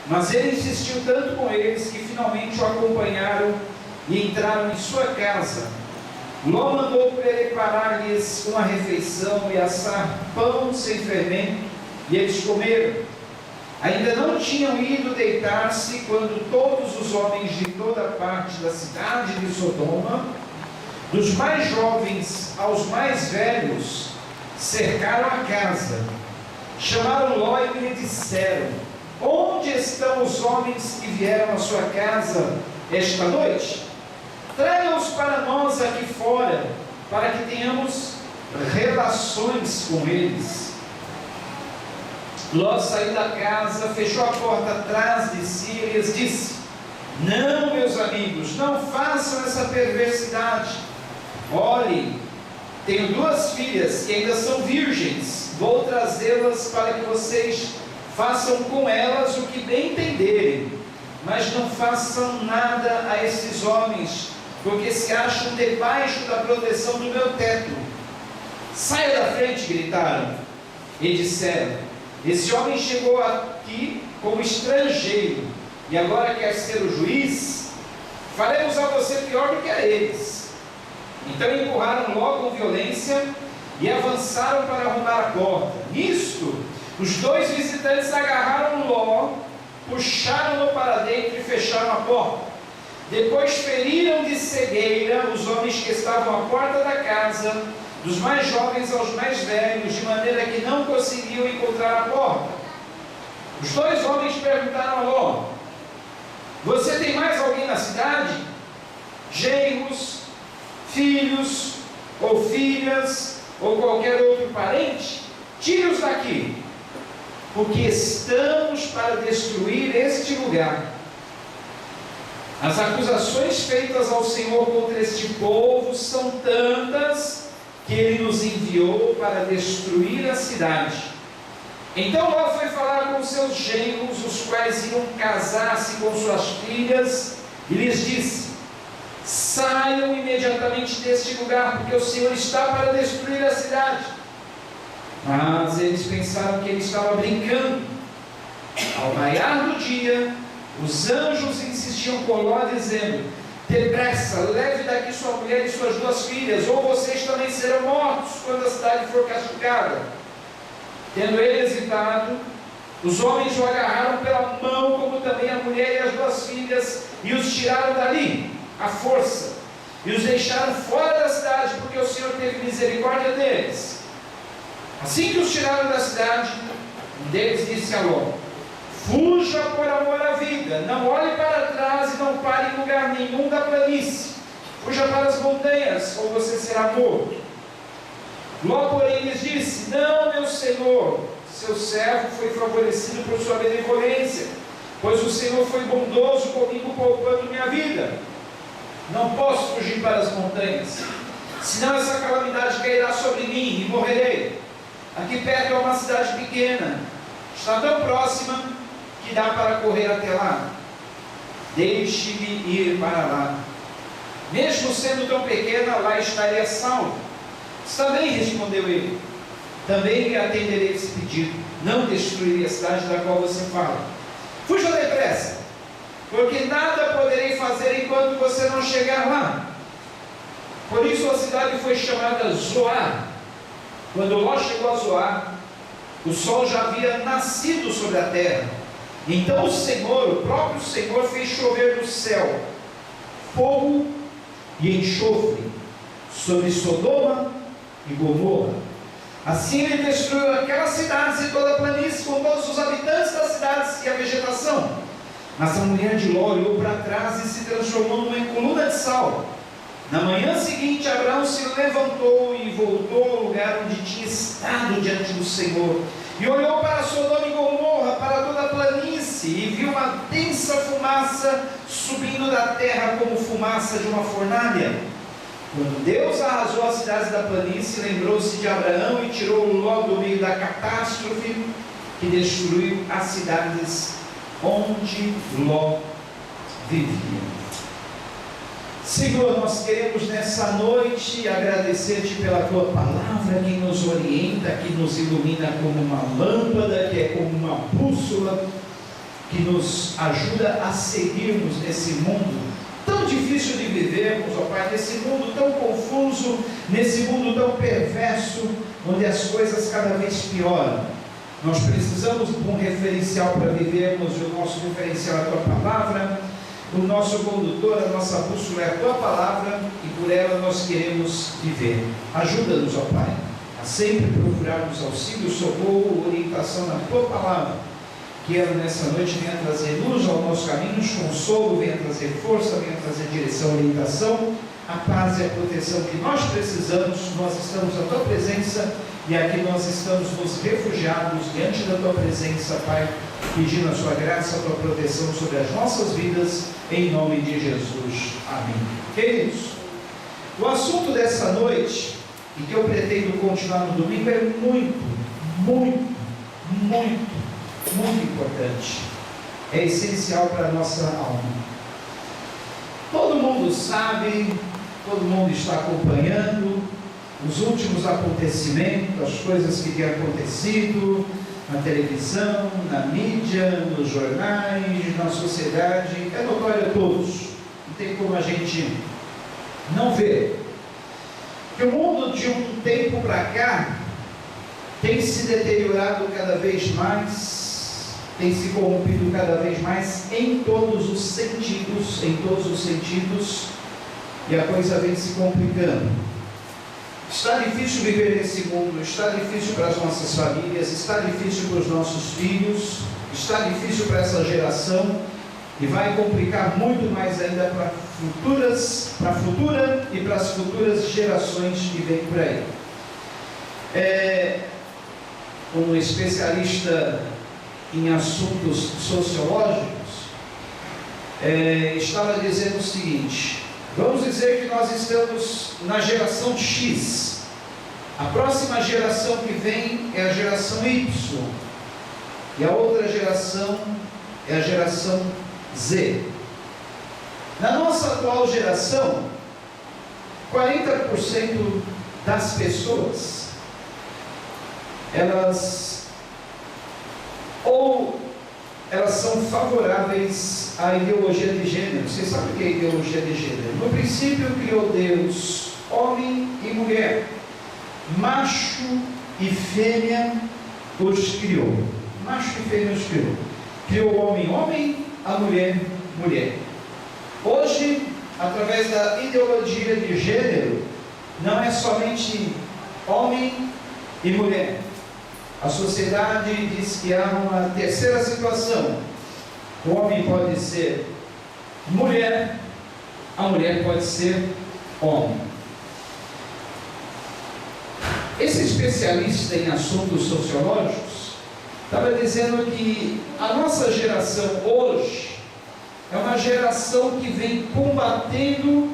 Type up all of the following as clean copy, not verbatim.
Mas ele insistiu tanto com eles que finalmente o acompanharam e entraram em sua casa. Ló mandou preparar-lhes uma refeição e assar pão sem fermento, e eles comeram. Ainda não tinham ido deitar-se quando todos os homens de toda parte da cidade de Sodoma, dos mais jovens aos mais velhos, cercaram a casa. Chamaram Ló e lhe disseram: onde estão os homens que vieram à sua casa esta noite? Traga-os para nós aqui fora, para que tenhamos relações com eles. Ló saiu da casa, fechou a porta atrás de si e lhes disse: não, meus amigos, não façam essa perversidade. Olhem, tenho 2 filhas que ainda são virgens. Vou trazê-las para que vocês façam com elas o que bem entenderem, mas não façam nada a esses homens, porque se acham debaixo da proteção do meu teto. Saia da frente, gritaram, e disseram: esse homem chegou aqui como estrangeiro, e agora quer ser o juiz? Faremos a você pior do que a eles. Então empurraram Ló com violência e avançaram para arrombar a porta. Nisto, os 2 visitantes agarraram Ló, puxaram-no para dentro e fecharam a porta. Depois feriram de cegueira os homens que estavam à porta da casa, dos mais jovens aos mais velhos, de maneira que não conseguiam encontrar a porta. Os 2 homens perguntaram a Ló: você tem mais alguém na cidade? Genros, filhos ou filhas ou qualquer outro parente? Tire-os daqui, porque estamos para destruir este lugar. As acusações feitas ao Senhor contra este povo são tantas que Ele nos enviou para destruir a cidade. Então Ló foi falar com seus genros, os quais iam casar-se com suas filhas, e lhes disse: saiam imediatamente deste lugar, porque o Senhor está para destruir a cidade. Mas eles pensaram que ele estava brincando. Ao raiar do dia, os anjos insistiam com Ló, dizendo: depressa, leve daqui sua mulher e suas 2 filhas, ou vocês também serão mortos quando a cidade for castigada. Tendo ele hesitado, os homens o agarraram pela mão, como também a mulher e as 2 filhas, e os tiraram dali à força, e os deixaram fora da cidade, porque o Senhor teve misericórdia deles. Assim que os tiraram da cidade, um deles disse a Ló: fuja por amor à vida, não olhe para trás e não pare em lugar nenhum da planície, fuja para as montanhas, ou você será morto. Ló, porém, lhes disse: não, meu senhor, seu servo foi favorecido por sua benevolência, pois o Senhor foi bondoso comigo, poupando minha vida. Não posso fugir para as montanhas, senão essa calamidade cairá sobre mim e morrerei. Aqui perto é uma cidade pequena, está tão próxima que dá para correr até lá. Deixe-me ir para lá. Mesmo sendo tão pequena, lá estaria salvo. Está bem, respondeu ele. Também lhe atenderei esse pedido. Não destruirei a cidade da qual você fala. Fuja depressa, porque nada poderei fazer enquanto você não chegar lá. Por isso a cidade foi chamada Zoar. Quando Ló chegou a Zoar, o sol já havia nascido sobre a terra. Então o Senhor, o próprio Senhor, fez chover do céu fogo e enxofre sobre Sodoma e Gomorra. Assim ele destruiu aquelas cidades e toda a planície, com todos os habitantes das cidades e a vegetação. Mas a mulher de Ló olhou para trás e se transformou numa coluna de sal. Na manhã seguinte, Abraão se levantou e voltou ao lugar onde tinha estado diante do Senhor, e olhou para Sodoma e Gomorra, para toda a planície, e viu uma densa fumaça subindo da terra como fumaça de uma fornalha. Quando Deus arrasou as cidades da planície, lembrou-se de Abraão e tirou Ló do meio da catástrofe que destruiu as cidades onde Ló vivia. Senhor, nós queremos nessa noite agradecer-te pela tua palavra que nos orienta, que nos ilumina como uma lâmpada, que é como uma bússola, que nos ajuda a seguirmos nesse mundo tão difícil de vivermos, ó Pai, nesse mundo tão confuso, nesse mundo tão perverso, onde as coisas cada vez pioram. Nós precisamos de um referencial para vivermos, e o nosso referencial é a Tua Palavra, o nosso condutor, a nossa bússola é a Tua Palavra, e por ela nós queremos viver. Ajuda-nos, ó Pai, a sempre procurarmos auxílio, socorro, orientação na Tua Palavra, que ela nessa noite venha trazer luz ao nosso caminho, consolo, venha trazer força, venha trazer direção, orientação, a paz e a proteção que nós precisamos. Nós estamos na Tua presença e aqui nós estamos nos refugiados diante da Tua presença, Pai, pedindo a Sua graça, a Tua proteção sobre as nossas vidas, em nome de Jesus. Amém. Queridos, o assunto dessa noite, e que eu pretendo continuar no domingo, é muito importante, é essencial para a nossa alma. Todo mundo sabe, todo mundo está acompanhando os últimos acontecimentos, as coisas que têm acontecido na televisão, na mídia, nos jornais, na sociedade, é notório a todos, não tem como a gente não ver que o mundo de um tempo para cá tem se deteriorado cada vez mais, tem se corrompido cada vez mais em todos os sentidos, e a coisa vem se complicando. Está difícil viver nesse mundo, está difícil para as nossas famílias, está difícil para os nossos filhos, está difícil para essa geração, e vai complicar muito mais ainda para a futura e para as futuras gerações que vêm por aí. Um especialista em assuntos sociológicos estava dizendo o seguinte: vamos dizer que nós estamos na geração X, a próxima geração que vem é a geração Y, e a outra geração é a geração Z. Na nossa atual geração, 40% das pessoas, elas são favoráveis à ideologia de gênero. Vocês sabem o que é ideologia de gênero? No princípio criou Deus homem e mulher, macho e fêmea os criou. Macho e fêmea os criou. Criou o homem, homem, a mulher, mulher. Hoje, através da ideologia de gênero, não é somente homem e mulher. A sociedade diz que há uma terceira situação. O homem pode ser mulher, a mulher pode ser homem. Esse especialista em assuntos sociológicos estava dizendo que a nossa geração hoje é uma geração que vem combatendo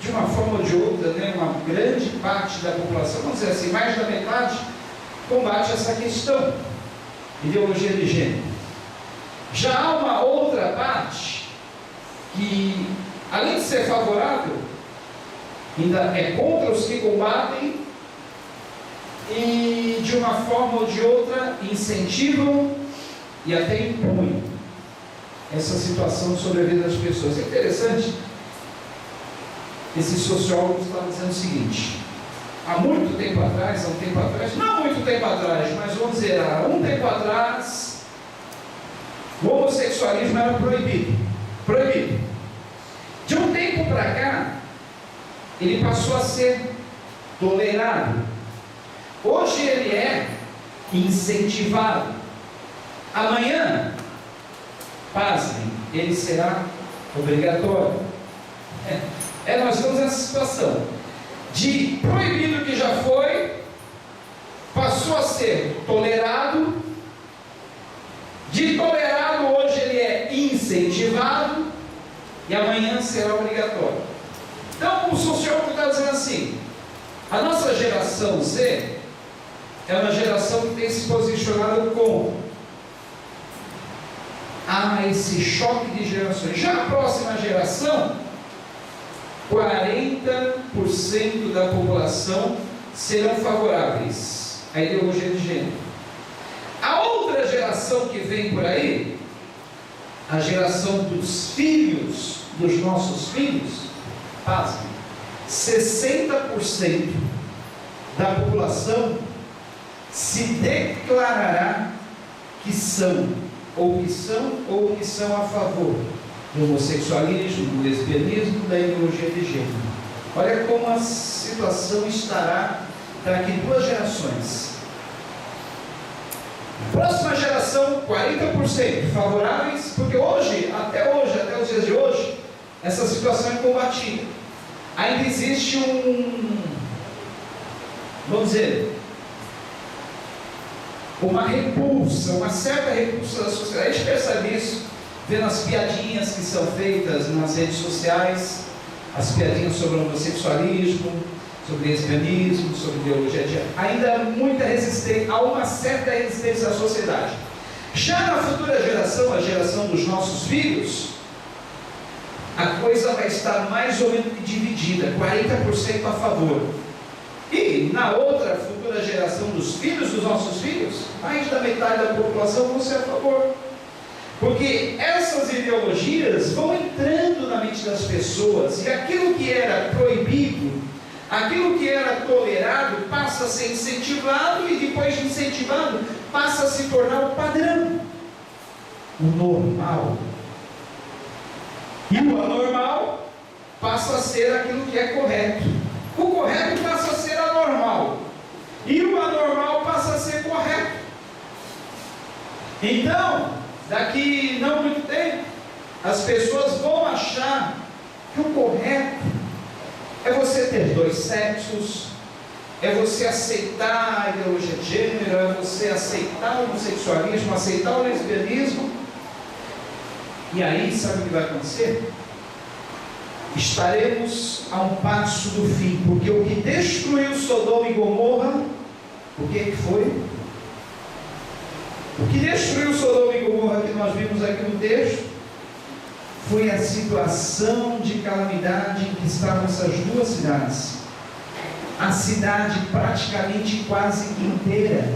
de uma forma ou de outra, uma grande parte da população, vamos dizer assim, mais da metade, combate essa questão, ideologia de gênero. Já há uma outra parte que, além de ser favorável, ainda é contra os que combatem e, de uma forma ou de outra, incentivam e até impõem essa situação sobre a vida das pessoas. É interessante, esse sociólogo estava dizendo o seguinte: há muito tempo atrás, não muito tempo atrás, mas vamos dizer, há um tempo atrás, o homossexualismo era proibido. De um tempo para cá, ele passou a ser tolerado. Hoje ele é incentivado. Amanhã, pasmem, ele será obrigatório. Nós estamos nessa situação de proibido que já foi, passou a ser tolerado, de tolerado hoje ele é incentivado, e amanhã será obrigatório. Então o sociólogo está dizendo assim: a nossa geração Z é uma geração que tem se posicionado contra esse choque de gerações. Já a próxima geração, 40% da população serão favoráveis à ideologia de gênero. A outra geração que vem por aí a geração dos filhos dos nossos filhos, pasmem, 60% da população se declarará que são a favor do homossexualismo, do lesbianismo, da ideologia de gênero. Olha como a situação estará daqui 2 gerações. Próxima geração, 40% favoráveis, porque até os dias de hoje, essa situação é combatida. Ainda existe uma certa repulsa da sociedade. A gente percebe isso vendo as piadinhas que são feitas nas redes sociais, as piadinhas sobre o homossexualismo, sobre lesbianismo, sobre ideologia de gênero. Ainda há uma certa resistência da sociedade. Já na futura geração, a geração dos nossos filhos, a coisa vai estar mais ou menos dividida, 40% a favor. E na outra futura geração dos filhos dos nossos filhos, mais da metade da população vão ser a favor. Porque essas ideologias vão entrando na mente das pessoas, e aquilo que era proibido, aquilo que era tolerado, passa a ser incentivado, e depois de incentivado, passa a se tornar o padrão, o normal. E o anormal passa a ser aquilo que é correto. O correto passa a ser anormal, e o anormal passa a ser correto. Então, daqui não muito tempo, as pessoas vão achar que o correto é você ter 2 sexos, é você aceitar a ideologia de gênero, é você aceitar o homossexualismo, aceitar o lesbianismo. E aí, sabe o que vai acontecer? Estaremos a um passo do fim, porque o que destruiu Sodoma e Gomorra, o que foi? O que destruiu Sodoma e Gomorra, que nós vimos aqui no texto, foi a situação de calamidade em que estavam essas 2 cidades. A cidade praticamente quase inteira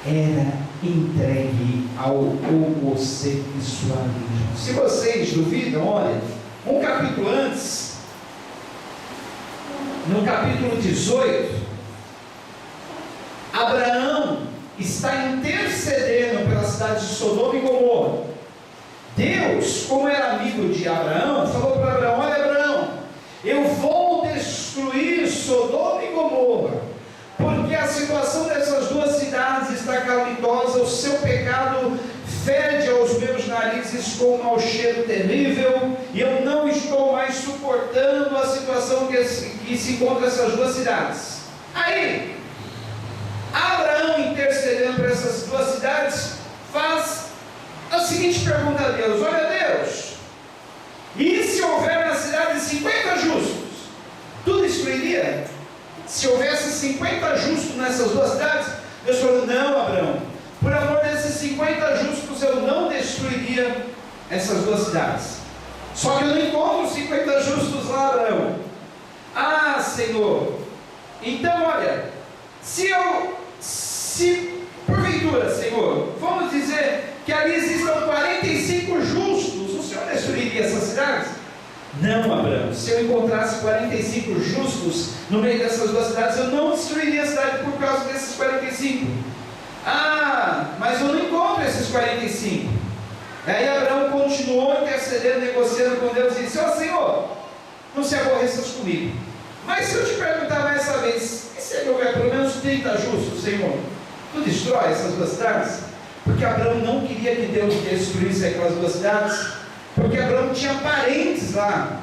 era entregue ao homossexualismo. Se vocês duvidam, olha, um capítulo antes, no capítulo 18, Abraão está intercedendo pela cidade de Sodoma e Gomorra. Deus, como era amigo de Abraão, falou para Abraão: olha, Abraão, eu vou destruir Sodoma e Gomorra, porque a situação dessas 2 cidades está calamitosa, o seu pecado fede aos meus narizes com um mau cheiro terrível, e eu não estou mais suportando a situação que se encontra essas 2 cidades. Aí, Abraão, intercedendo por essas 2 cidades, faz a seguinte pergunta a Deus: olha, Deus, e se houver na cidade 50 justos, tu destruiria? Se houvesse 50 justos nessas 2 cidades? Deus falou: não, Abraão, por amor desses 50 justos eu não destruiria essas 2 cidades. Só que eu não encontro 50 justos lá, Abraão. Ah, Senhor, então olha, se porventura, Senhor, vamos dizer que ali existam 45 justos, o Senhor destruiria essas cidades? Não, Abraão, se eu encontrasse 45 justos no meio dessas 2 cidades, eu não destruiria a cidade por causa desses 45. Ah, mas eu não encontro esses 45. Aí Abraão continuou intercedendo, negociando com Deus, e disse: ó Senhor, não se aborreças comigo, mas se eu te perguntar mais essa vez, e se houver pelo menos 30 justos, Senhor, tu destrói essas 2 cidades? Porque Abraão não queria que Deus destruísse aquelas 2 cidades, porque Abraão tinha parentes lá.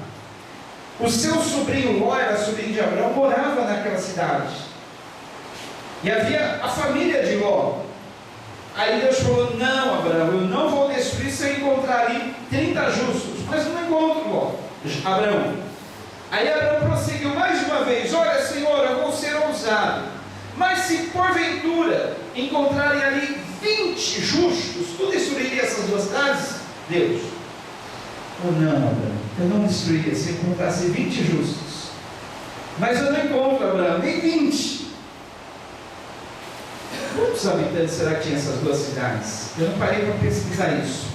O seu sobrinho Ló, era sobrinho de Abraão, morava naquela cidade, e havia a família de Ló. Aí Deus falou: não, Abraão, eu não vou destruir se eu encontrar ali 30 justos, mas eu não encontro Ló, Abraão. Aí Abraão prosseguiu mais uma vez: olha, Senhor, eu vou ser ousado, mas se porventura encontrarem ali 20 justos, tu destruiria essas 2 cidades? Deus: oh, não, Abraão, eu não destruiria se encontrasse 20 justos, mas eu não encontro, Abraão, nem 20. Quantos habitantes será que tinha essas 2 cidades? Eu não parei para pesquisar isso.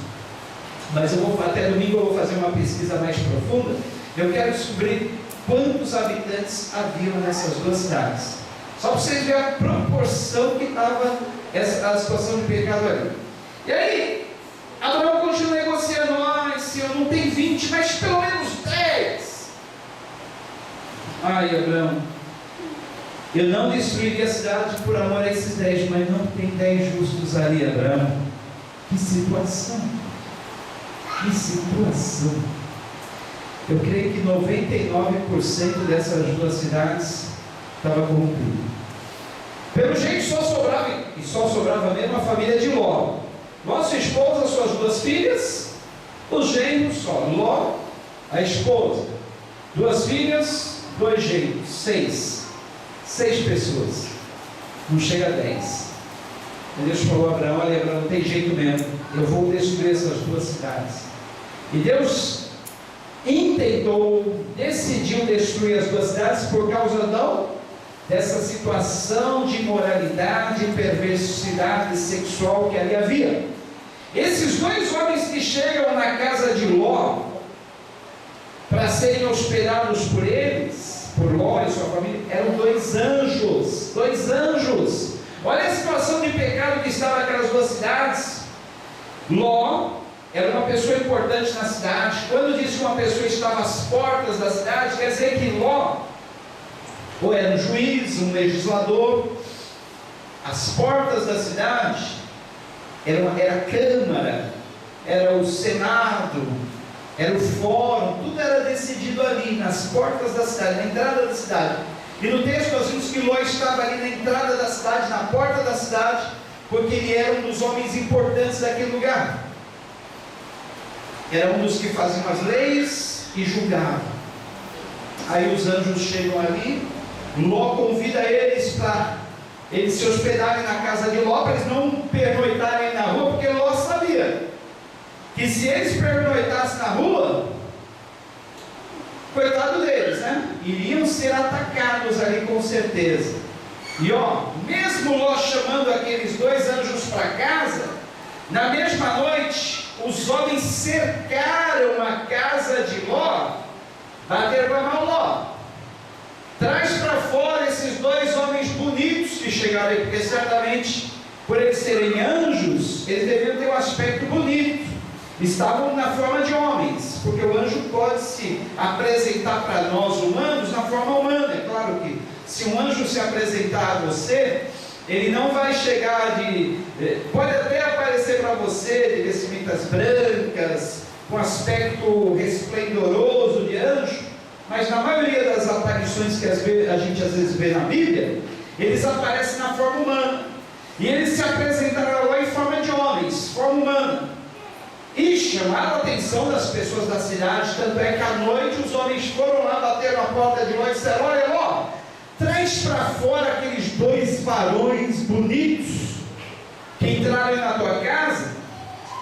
mas até domingo eu vou fazer uma pesquisa mais profunda. Eu quero descobrir quantos habitantes haviam nessas duas cidades, só para vocês verem a proporção que estava a situação de pecado ali. E aí, Abraão continua negociando: Senhor, não tem 20, mas pelo menos 10. Ai, Abraão, eu não destruiria a cidade por amor a esses 10, mas não tem 10 justos ali, Abraão. Que situação, que situação. Eu creio que 99% dessas duas cidades estava corrompido. Pelo jeito só sobrava mesmo a família de Ló. Ló, sua esposa, suas duas filhas, os genros só. Ló, a esposa, duas filhas, dois genros, 6 pessoas. Não chega a 10. E Deus falou a Abraão: olha, Abraão, não tem jeito mesmo, eu vou destruir essas duas cidades. E Deus decidiu destruir as duas cidades por causa dessa situação de imoralidade e perversidade sexual que ali havia. Esses dois homens que chegam na casa de Ló para serem hospedados por Ló e sua família, eram dois anjos. Olha a situação de pecado que estava naquelas duas cidades. Ló era uma pessoa importante na cidade. Quando diz que uma pessoa estava às portas da cidade, quer dizer que Ló ou era um juiz, um legislador. As portas da cidade era a Câmara, era o Senado, era o Fórum, tudo era decidido ali, nas portas da cidade, na entrada da cidade. E no texto nós vimos que Ló estava ali na entrada da cidade, na porta da cidade, porque ele era um dos homens importantes daquele lugar. Era um dos que faziam as leis e julgavam. Aí os anjos chegam ali, Ló convida eles para eles se hospedarem na casa de Ló, para eles não pernoitarem na rua, porque Ló sabia que se eles pernoitassem na rua, coitado deles, né? Iriam ser atacados ali com certeza. E mesmo Ló chamando aqueles dois anjos para casa, na mesma noite, os homens cercaram a casa de Ló, bateram com a mão: Ló, traz para fora esses dois homens bonitos que chegaram aí, porque certamente, por eles serem anjos, eles deveriam ter um aspecto bonito. Estavam na forma de homens, porque o anjo pode se apresentar para nós humanos na forma humana. É claro que se um anjo se apresentar a você, ele não vai chegar pode até aparecer para você de vestimentas brancas, com aspecto resplendoroso de anjo, mas na maioria das aparições que a gente às vezes vê na Bíblia, eles aparecem na forma humana. E eles se apresentaram lá em forma de homens, forma humana. E chamaram a atenção das pessoas da cidade, tanto é que à noite os homens foram lá, bateram a porta de Ló e disseram: olha, Ló, traz para fora aqueles dois varões bonitos que entraram na tua casa,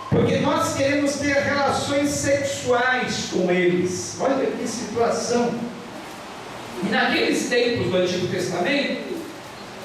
porque nós queremos ter relações sexuais com eles. Olha que situação. E naqueles tempos do Antigo Testamento,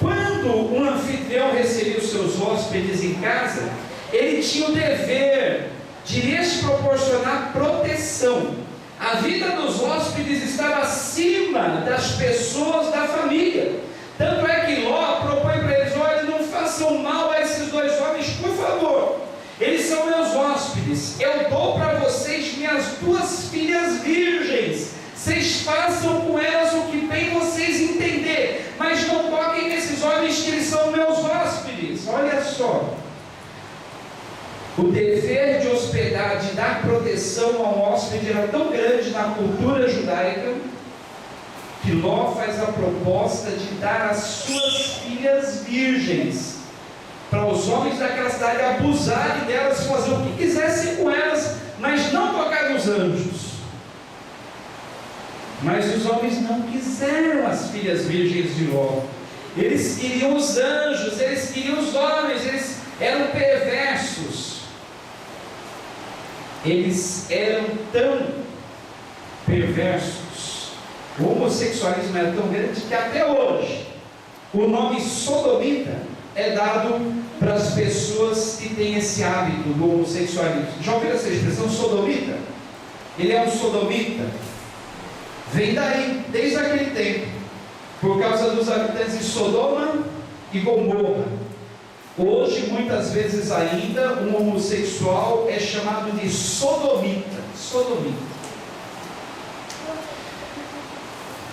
quando um anfitrião recebia os seus hóspedes em casa, ele tinha o dever de lhes proporcionar proteção. A vida dos hóspedes estava acima das pessoas da família. Tanto é que Ló propõe para eles: olha, não façam mal a esses dois homens, por favor. Eles são meus hóspedes. Eu dou para vocês minhas duas filhas virgens. Vocês façam com elas o que bem vocês entender, mas não toquem nesses homens, que eles são meus hóspedes. Olha só. O dever de hospedar, de dar proteção ao hóspede, era tão grande na cultura judaica, que Ló faz a proposta de dar as suas filhas virgens para os homens daquela cidade abusarem delas, fazer o que quisessem com elas, mas não tocar nos anjos. Mas os homens não quiseram as filhas virgens de Ló. Eles queriam os anjos, eles queriam os homens, eles eram perversos. Eles eram tão perversos, o homossexualismo era tão grande, que até hoje o nome sodomita é dado para as pessoas que têm esse hábito do homossexualismo. Já ouviram essa expressão sodomita? Ele é um sodomita. Vem daí, desde aquele tempo, por causa dos habitantes de Sodoma e Gomorra. Hoje, muitas vezes ainda, um homossexual é chamado de sodomita. Sodomita.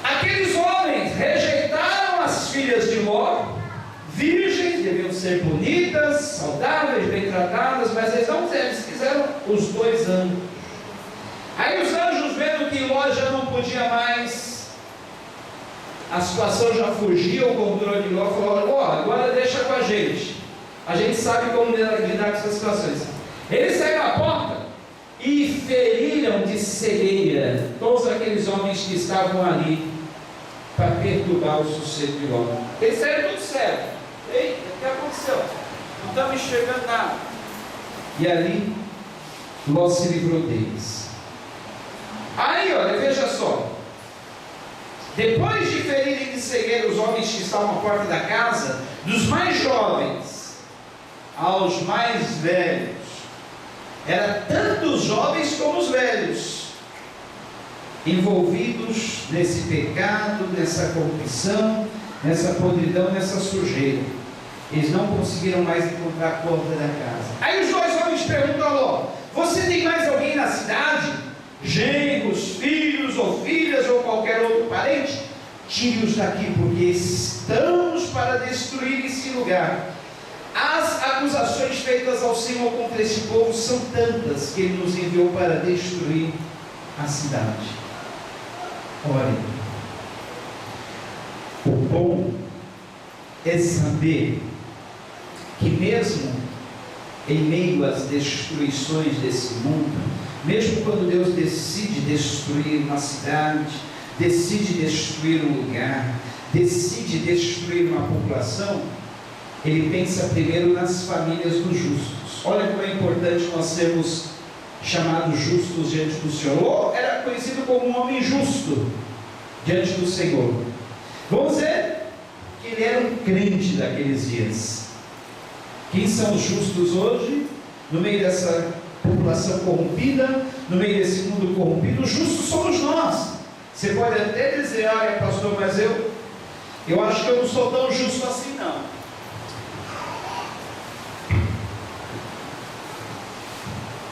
Aqueles homens rejeitaram as filhas de Ló, virgens, deviam ser bonitas, saudáveis, bem tratadas, mas eles fizeram os dois anjos. Aí os anjos, vendo que Ló já não podia mais, a situação já fugia, o gordura de Ló falou: Ló, agora deixa com a gente sabe como lidar com essas situações. Eles saíram à porta e feriram de cegueira todos aqueles homens que estavam ali para perturbar o sossego de Ló. Eles saíram tudo certo. Ei, o que aconteceu? Não estamos enxergando nada. E ali Ló se livrou deles. Aí, olha, veja só. Depois de ferirem de cegueira os homens que estavam à porta da casa, dos mais jovens aos mais velhos, era tanto os jovens como os velhos, envolvidos nesse pecado, nessa corrupção, nessa podridão, nessa sujeira. Eles não conseguiram mais encontrar a porta da casa. Aí os dois homens perguntam a Ló: você tem mais alguém na cidade? Genros, filhos ou filhas ou qualquer outro parente? Tire-os daqui, porque estamos para destruir esse lugar. As acusações feitas ao Senhor contra esse povo são tantas que Ele nos enviou para destruir a cidade. Olhem, o bom é saber que mesmo em meio às destruições desse mundo, mesmo quando Deus decide destruir uma cidade, decide destruir um lugar, decide destruir uma população, Ele pensa primeiro nas famílias dos justos. Olha como é importante nós sermos chamados justos diante do Senhor. Ló era conhecido como um homem justo diante do Senhor. Vamos dizer que ele era um crente daqueles dias. Quem são os justos hoje? No meio dessa população corrompida, no meio desse mundo corrompido, os justos somos nós. Você pode até dizer: olha, pastor, mas eu acho que eu não sou tão justo assim, não.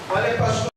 Olha, pastor.